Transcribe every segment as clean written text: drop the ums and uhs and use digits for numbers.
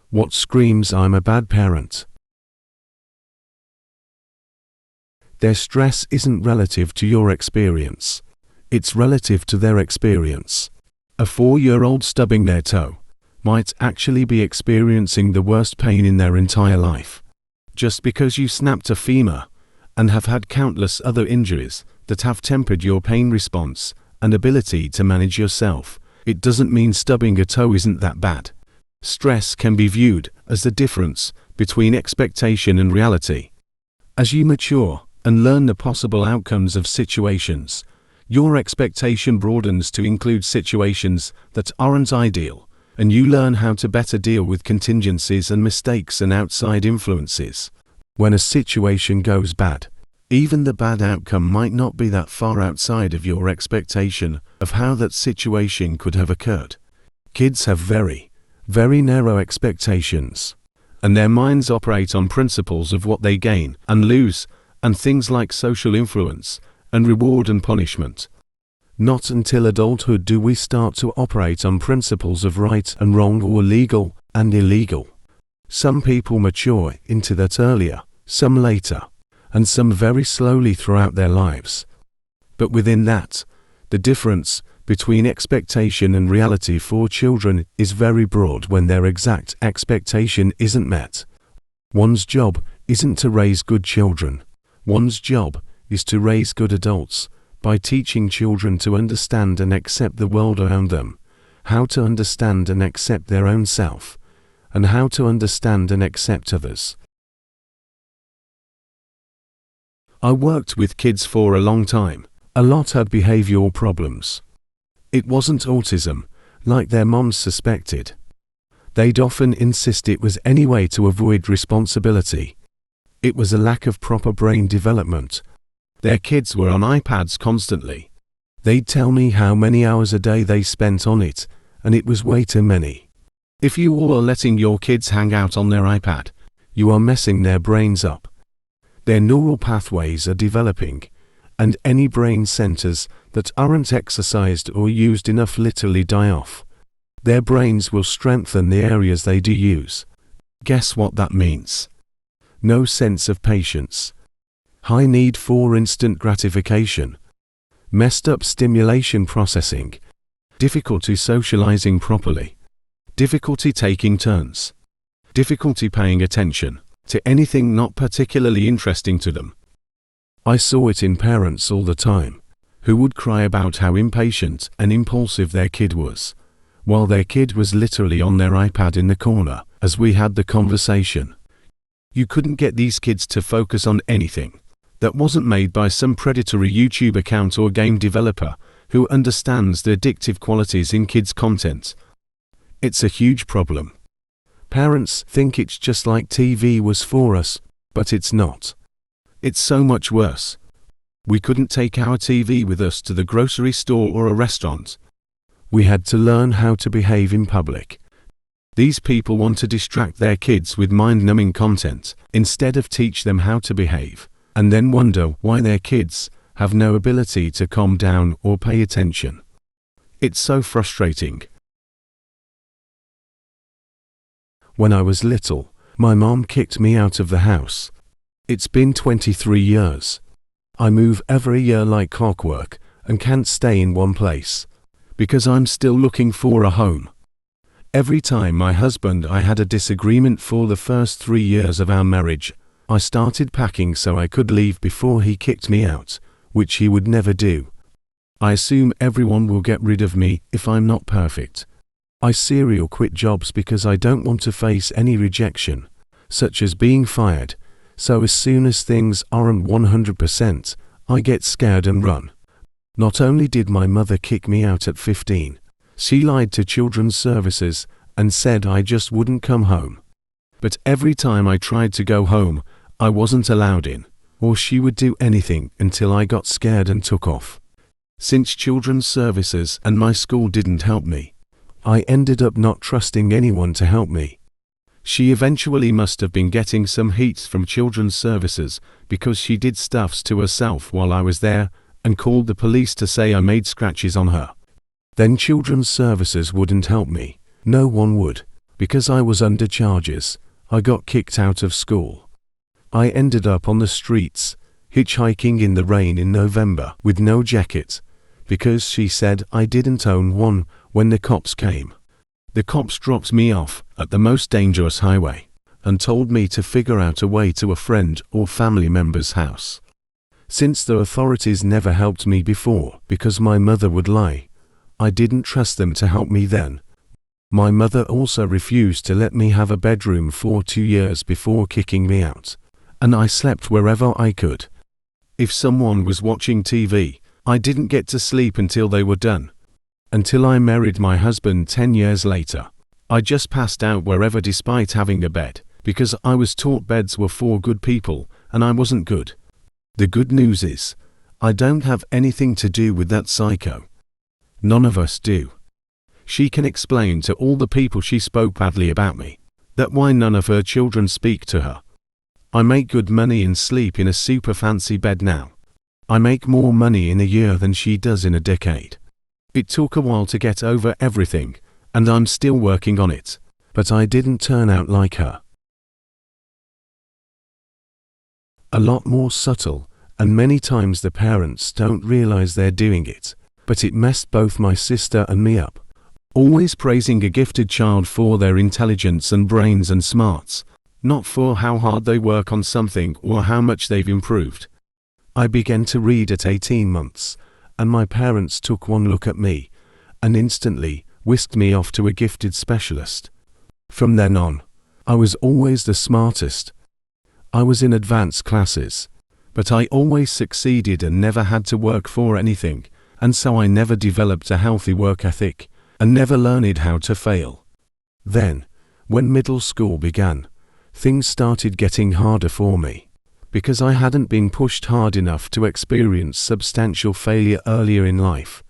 What screams I'm a bad parent? Their stress isn't relative to your experience. It's relative to their experience. A 4-year-old stubbing their toe might actually be experiencing the worst pain in their entire life. Just because you snapped a femur and have had countless other injuries that have tempered your pain response and ability to manage yourself, it doesn't mean stubbing a toe isn't that bad. Stress can be viewed as the difference between expectation and reality. As you mature and learn the possible outcomes of situations, your expectation broadens to include situations that aren't ideal, and you learn how to better deal with contingencies and mistakes and outside influences. When a situation goes bad, even the bad outcome might not be that far outside of your expectation of how that situation could have occurred. Kids have very narrow expectations, and their minds operate on principles of what they gain and lose, and things like social influence and reward and punishment. Not until adulthood do we start to operate on principles of right and wrong or legal and illegal. Some people mature into that earlier, some later, and some very slowly throughout their lives. But within that, the difference between expectation and reality for children is very broad when their exact expectation isn't met. One's job isn't to raise good children. One's job is to raise good adults by teaching children to understand and accept the world around them, how to understand and accept their own self, and how to understand and accept others. I worked with kids for a long time. A lot had behavioral problems. It wasn't autism, like their moms suspected. They'd often insist it was any way to avoid responsibility. It was a lack of proper brain development. Their kids were on iPads constantly. They'd tell me how many hours a day they spent on it, and it was way too many. If you all are letting your kids hang out on their iPad, you are messing their brains up. Their neural pathways are developing, and any brain centers that aren't exercised or used enough literally die off. Their brains will strengthen the areas they do use. Guess what that means? No sense of patience. High need for instant gratification. Messed up stimulation processing. Difficulty socializing properly. Difficulty taking turns. Difficulty paying attention to anything not particularly interesting to them. I saw it in parents all the time, who would cry about how impatient and impulsive their kid was, while their kid was literally on their iPad in the corner as we had the conversation. You couldn't get these kids to focus on anything that wasn't made by some predatory YouTube account or game developer who understands the addictive qualities in kids' content. It's a huge problem. Parents think it's just like TV was for us, but it's not. It's so much worse. We couldn't take our TV with us to the grocery store or a restaurant. We had to learn how to behave in public. These people want to distract their kids with mind-numbing content, instead of teach them how to behave, and then wonder why their kids have no ability to calm down or pay attention. It's so frustrating. When I was little, my mom kicked me out of the house. It's been 23 years. I move every year like clockwork and can't stay in one place, because I'm still looking for a home. Every time my husband and I had a disagreement for the first 3 years of our marriage, I started packing so I could leave before he kicked me out, which he would never do. I assume everyone will get rid of me if I'm not perfect. I serial quit jobs because I don't want to face any rejection, such as being fired, so as soon as things aren't 100%, I get scared and run. Not only did my mother kick me out at 15, she lied to children's services and said I just wouldn't come home. But every time I tried to go home, I wasn't allowed in, or she would do anything until I got scared and took off. Since children's services and my school didn't help me, I ended up not trusting anyone to help me. She eventually must have been getting some heat from children's services because she did stuffs to herself while I was there and called the police to say I made scratches on her. Then children's services wouldn't help me. No one would. Because I was under charges, I got kicked out of school. I ended up on the streets, hitchhiking in the rain in November with no jacket, because she said I didn't own one when the cops came. The cops dropped me off at the most dangerous highway and told me to figure out a way to a friend or family member's house. Since the authorities never helped me before because my mother would lie, I didn't trust them to help me then. My mother also refused to let me have a bedroom for 2 years before kicking me out, and I slept wherever I could. If someone was watching TV, I didn't get to sleep until they were done. Until I married my husband 10 years later, I just passed out wherever despite having a bed, because I was taught beds were for good people, and I wasn't good. The good news is, I don't have anything to do with that psycho. None of us do. She can explain to all the people she spoke badly about me, that why none of her children speak to her. I make good money and sleep in a super fancy bed now. I make more money in a year than she does in a decade. It took a while to get over everything, and I'm still working on it, but I didn't turn out like her. A lot more subtle, and many times the parents don't realize they're doing it, but it messed both my sister and me up. Always praising a gifted child for their intelligence and brains and smarts, not for how hard they work on something or how much they've improved. I began to read at 18 months, and my parents took one look at me, and instantly whisked me off to a gifted specialist. From then on, I was always the smartest. I was in advanced classes, but I always succeeded and never had to work for anything, and so I never developed a healthy work ethic, and never learned how to fail. Then, when middle school began, things started getting harder for me, because I hadn't been pushed hard enough to experience substantial failure earlier in life.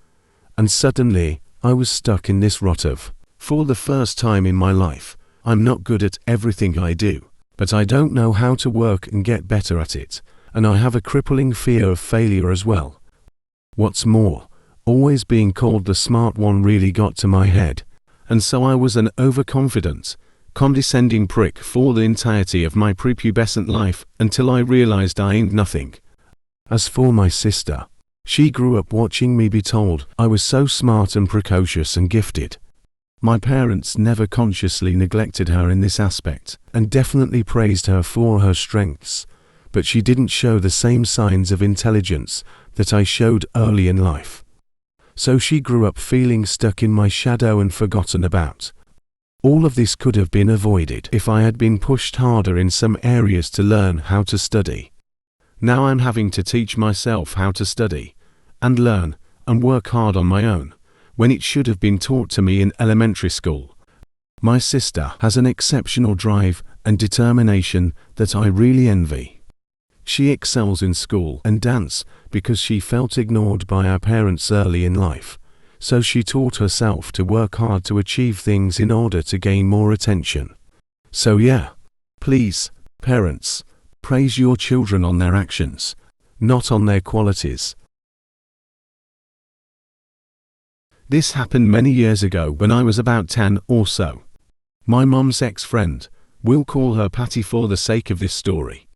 And suddenly, I was stuck in this rut of, for the first time in my life, I'm not good at everything I do, but I don't know how to work and get better at it, and I have a crippling fear of failure as well. What's more, always being called the smart one really got to my head, and so I was an overconfident, condescending prick for the entirety of my prepubescent life until I realized I ain't nothing. As for my sister, she grew up watching me be told I was so smart and precocious and gifted. My parents never consciously neglected her in this aspect, and definitely praised her for her strengths, but she didn't show the same signs of intelligence that I showed early in life. So she grew up feeling stuck in my shadow and forgotten about. All of this could have been avoided if I had been pushed harder in some areas to learn how to study. Now I'm having to teach myself how to study, and learn, and work hard on my own, when it should have been taught to me in elementary school. My sister has an exceptional drive and determination that I really envy. She excels in school and dance because she felt ignored by our parents early in life, so she taught herself to work hard to achieve things in order to gain more attention. So yeah, please, parents, praise your children on their actions, not on their qualities. This happened many years ago when I was about 10 or so. My mom's ex-friend, we'll call her Patty for the sake of this story.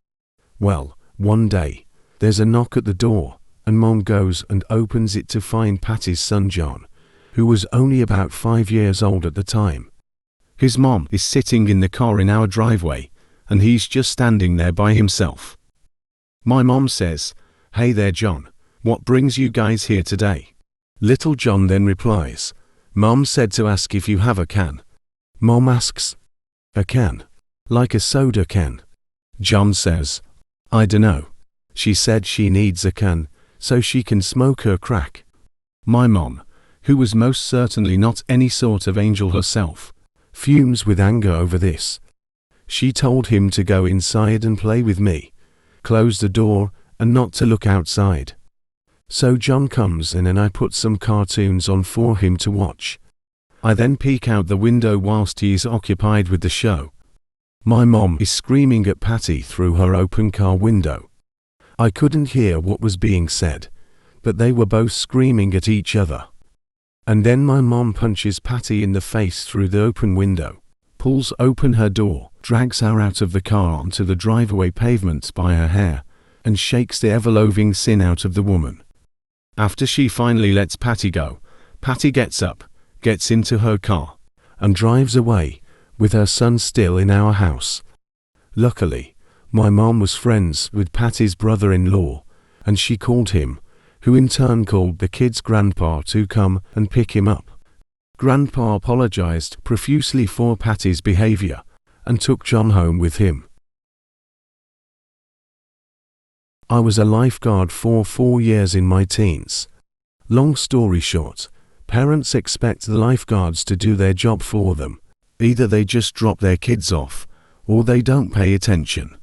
Well, one day, there's a knock at the door, and Mom goes and opens it to find Patty's son John, who was only about 5 years old at the time. His mom is sitting in the car in our driveway, and he's just standing there by himself. My mom says, "Hey there John, what brings you guys here today?" Little John then replies, "Mom said to ask if you have a can." Mom asks, "A can? Like a soda can?" John says, "I dunno. She said she needs a can, so she can smoke her crack." My mom, who was most certainly not any sort of angel herself, fumes with anger over this. She told him to go inside and play with me, close the door, and not to look outside. So John comes in and I put some cartoons on for him to watch. I then peek out the window whilst he is occupied with the show. My mom is screaming at Patty through her open car window. I couldn't hear what was being said, but they were both screaming at each other. And then my mom punches Patty in the face through the open window, pulls open her door, drags her out of the car onto the driveway pavement by her hair, and shakes the ever-loathing sin out of the woman. After she finally lets Patty go, Patty gets up, gets into her car, and drives away, with her son still in our house. Luckily, my mom was friends with Patty's brother-in-law, and she called him, who in turn called the kid's grandpa to come and pick him up. Grandpa apologized profusely for Patty's behavior, and took John home with him. I was a lifeguard for 4 years in my teens. Long story short, parents expect the lifeguards to do their job for them. Either they just drop their kids off, or they don't pay attention.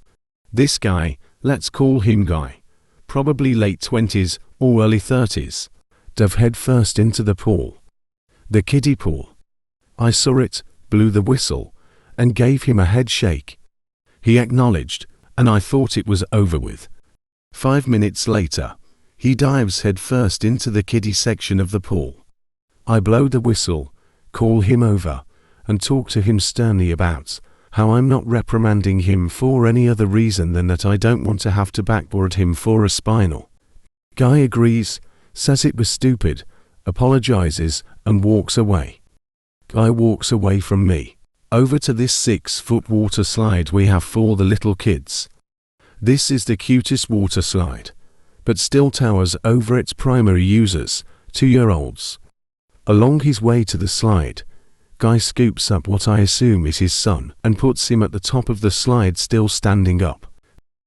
This guy, let's call him Guy, probably late 20s or early 30s, dove head first into the pool. The kiddie pool. I saw it, blew the whistle, and gave him a head shake. He acknowledged, and I thought it was over with. 5 minutes later, he dives head first into the kiddie section of the pool. I blow the whistle, call him over, and talk to him sternly about how I'm not reprimanding him for any other reason than that I don't want to have to backboard him for a spinal. Guy agrees, says it was stupid, apologizes, and walks away. Guy walks away from me, over to this 6-foot water slide we have for the little kids. This is the cutest water slide, but still towers over its primary users, 2-year-olds. Along his way to the slide, Guy scoops up what I assume is his son and puts him at the top of the slide still standing up.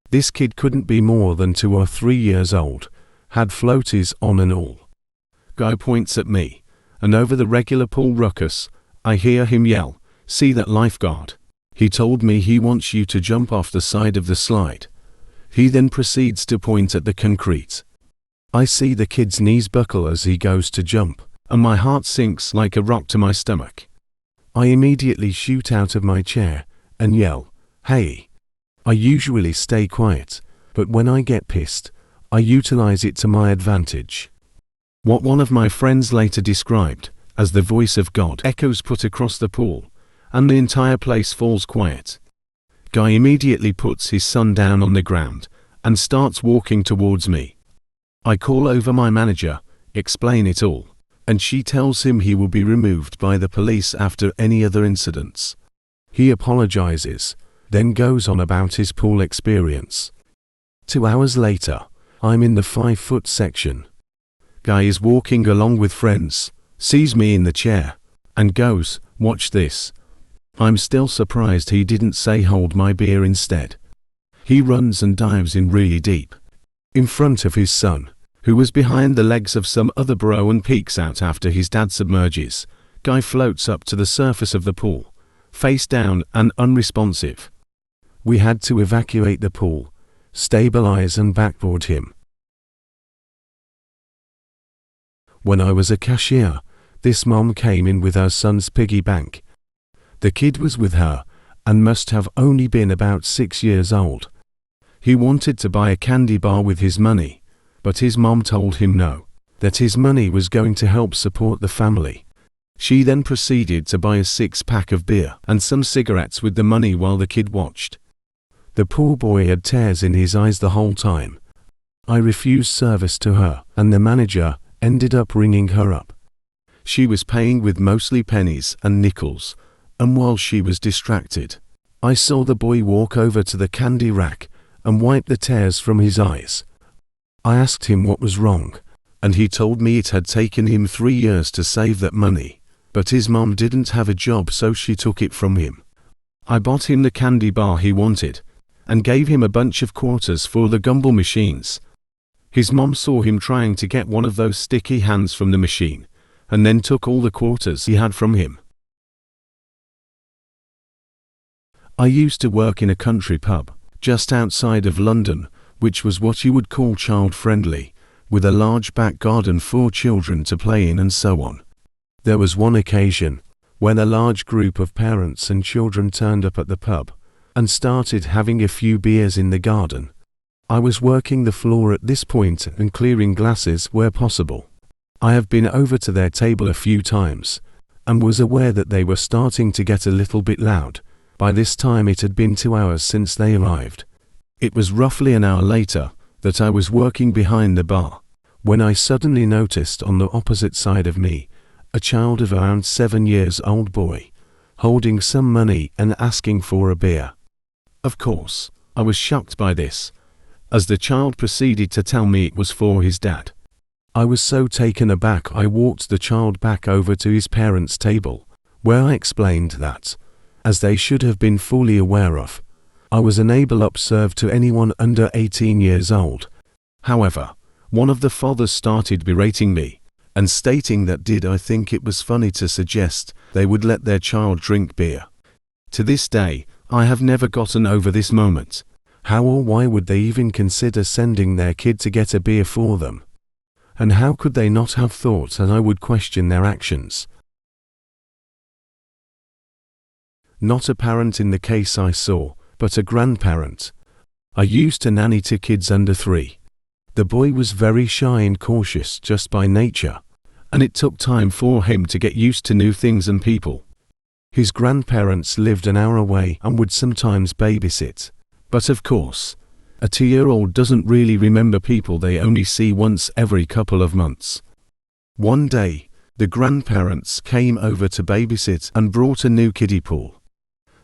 This kid couldn't be more than 2 or 3 years old, had floaties on and all. Guy points at me, and over the regular pool ruckus, I hear him yell, "See that lifeguard? He told me he wants you to jump off the side of the slide." He then proceeds to point at the concrete. I see the kid's knees buckle as he goes to jump, and my heart sinks like a rock to my stomach. I immediately shoot out of my chair and yell, "Hey!" I usually stay quiet, but when I get pissed, I utilize it to my advantage. What one of my friends later described as the voice of God echoes put across the pool, and the entire place falls quiet. Guy immediately puts his son down on the ground and starts walking towards me. I call over my manager, explain it all, and she tells him he will be removed by the police after any other incidents. He apologizes, then goes on about his pool experience. 2 hours later, I'm in the 5-foot section. Guy is walking along with friends, sees me in the chair, and goes, "Watch this." I'm still surprised he didn't say hold my beer instead. He runs and dives in really deep, in front of his son, who was behind the legs of some other bro, and peeks out after his dad submerges. Guy floats up to the surface of the pool, face down and unresponsive. We had to evacuate the pool, stabilize and backboard him. When I was a cashier, this mom came in with her son's piggy bank. The kid was with her, and must have only been about 6 years old. He wanted to buy a candy bar with his money, but his mom told him no, that his money was going to help support the family. She then proceeded to buy a 6-pack of beer and some cigarettes with the money while the kid watched. The poor boy had tears in his eyes the whole time. I refused service to her, and the manager ended up ringing her up. She was paying with mostly pennies and nickels, and while she was distracted, I saw the boy walk over to the candy rack and wipe the tears from his eyes. I asked him what was wrong, and he told me it had taken him 3 years to save that money, but his mom didn't have a job, so she took it from him. I bought him the candy bar he wanted, and gave him a bunch of quarters for the gumball machines. His mom saw him trying to get one of those sticky hands from the machine, and then took all the quarters he had from him. I used to work in a country pub, just outside of London, which was what you would call child-friendly, with a large back garden for children to play in and so on. There was one occasion when a large group of parents and children turned up at the pub, and started having a few beers in the garden. I was working the floor at this point and clearing glasses where possible. I have been over to their table a few times, and was aware that they were starting to get a little bit loud. By this time it had been 2 hours since they arrived. It was roughly an hour later that I was working behind the bar, when I suddenly noticed on the opposite side of me, a child of around 7 years old boy, holding some money and asking for a beer. Of course, I was shocked by this, as the child proceeded to tell me it was for his dad. I was so taken aback I walked the child back over to his parents' table, where I explained that, as they should have been fully aware of, I was unable to serve to anyone under 18 years old. However, one of the fathers started berating me, and stating that did I think it was funny to suggest they would let their child drink beer. To this day, I have never gotten over this moment. How or why would they even consider sending their kid to get a beer for them? And how could they not have thought that I would question their actions? Not a parent in the case I saw, but a grandparent. I used to nanny to kids under 3. The boy was very shy and cautious just by nature, and it took time for him to get used to new things and people. His grandparents lived an hour away and would sometimes babysit, but of course, a 2-year-old doesn't really remember people they only see once every couple of months. One day, the grandparents came over to babysit and brought a new kiddie pool.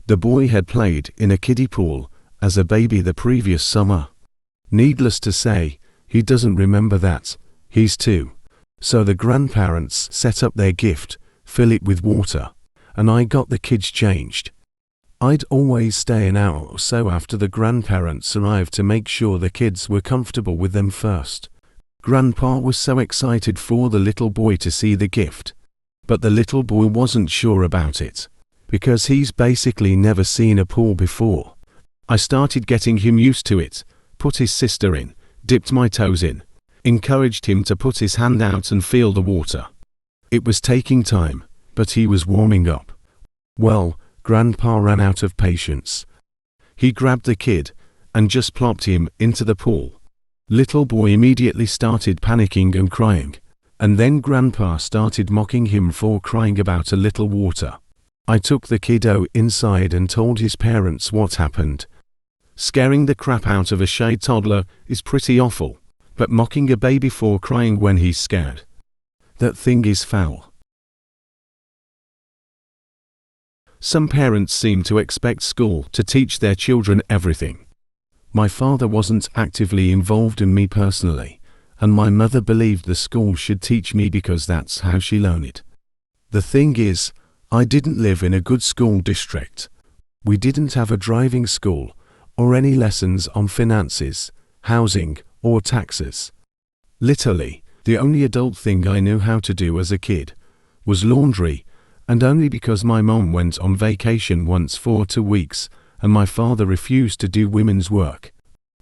The boy had played in a kiddie pool as a baby the previous summer. Needless to say, he doesn't remember that. He's 2. So the grandparents set up their gift, fill it with water, and I got the kids changed. I'd always stay an hour or so after the grandparents arrived to make sure the kids were comfortable with them first. Grandpa was so excited for the little boy to see the gift, but the little boy wasn't sure about it, because he's basically never seen a pool before. I started getting him used to it, put his sister in, dipped my toes in, encouraged him to put his hand out and feel the water. It was taking time, but he was warming up. Well, Grandpa ran out of patience. He grabbed the kid and just plopped him into the pool. Little boy immediately started panicking and crying, and then Grandpa started mocking him for crying about a little water. I took the kiddo inside and told his parents what happened. Scaring the crap out of a shy toddler is pretty awful, but mocking a baby for crying when he's scared, that thing is foul. Some parents seem to expect school to teach their children everything. My father wasn't actively involved in me personally, and my mother believed the school should teach me because that's how she learned it. The thing is, I didn't live in a good school district. We didn't have a driving school, or any lessons on finances, housing, or taxes. Literally, the only adult thing I knew how to do as a kid was laundry, and only because my mom went on vacation once for 2 weeks, and my father refused to do women's work.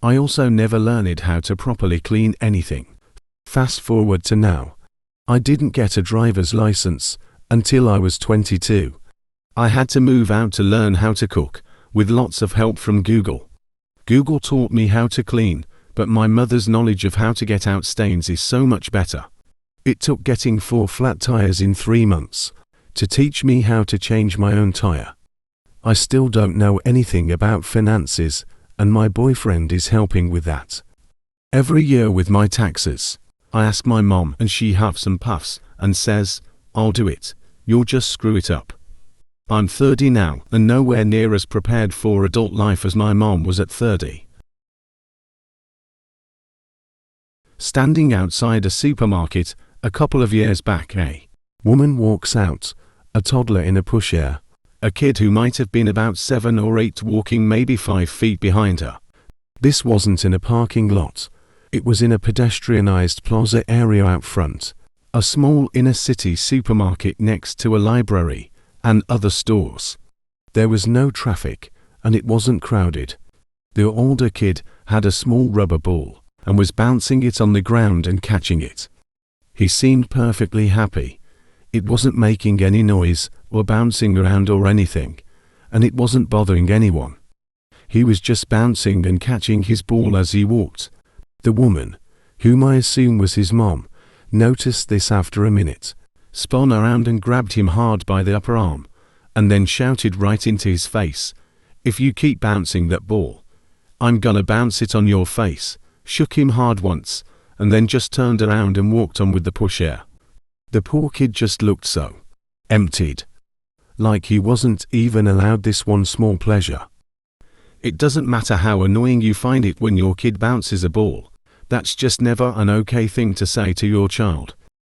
I also never learned how to properly clean anything. Fast forward to now. I didn't get a driver's license until I was 22. I had to move out to learn how to cook, with lots of help from Google. Google taught me how to clean, but my mother's knowledge of how to get out stains is so much better. It took getting 4 flat tires in 3 months to teach me how to change my own tire. I still don't know anything about finances, and my boyfriend is helping with that. Every year with my taxes, I ask my mom and she huffs and puffs and says, "I'll do it, you'll just screw it up." I'm 30 now and nowhere near as prepared for adult life as my mom was at 30. Standing outside a supermarket a couple of years back, a woman walks out, a toddler in a pushchair, a kid who might have been about 7 or 8 walking maybe 5 feet behind her. This wasn't in a parking lot. It was in a pedestrianized plaza area out front, a small inner-city supermarket next to a library and other stores. There was no traffic, and it wasn't crowded. The older kid had a small rubber ball and was bouncing it on the ground and catching it. He seemed perfectly happy. It wasn't making any noise or bouncing around or anything, and it wasn't bothering anyone. He was just bouncing and catching his ball as he walked. The woman, whom I assume was his mom, noticed this after a minute, spun around and grabbed him hard by the upper arm, and then shouted right into his face, "If you keep bouncing that ball, I'm gonna bounce it on your face," shook him hard once, and then just turned around and walked on with the push-air. The poor kid just looked so emptied, like he wasn't even allowed this one small pleasure. It doesn't matter how annoying you find it when your kid bounces a ball, that's just never an okay thing to say to your child.